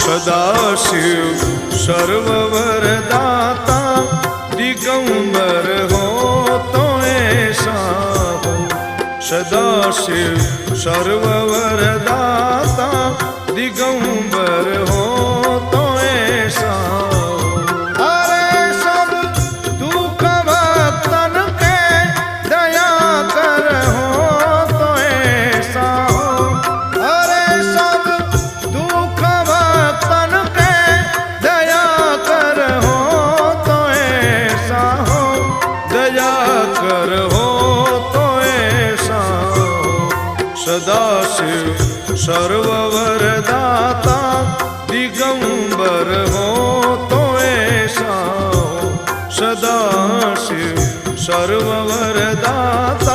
सदाशिव सर्ववरदाता दिगंबर हो तो ऐसा हो। सदाशिव सर्ववरदाता दिगंबर हो तो ऐसा हो। अरे सब दुख भक्तन के दया कर हो तो ऐसा हो। अरे सब दुख भक्तन के दया कर हो तो ऐसा हो। दया कर हो तो ऐसा हो। सदाशिव सर्ववरदाता दिगंबर हो तो ऐसा हो। सदाशिव सर्ववरदाता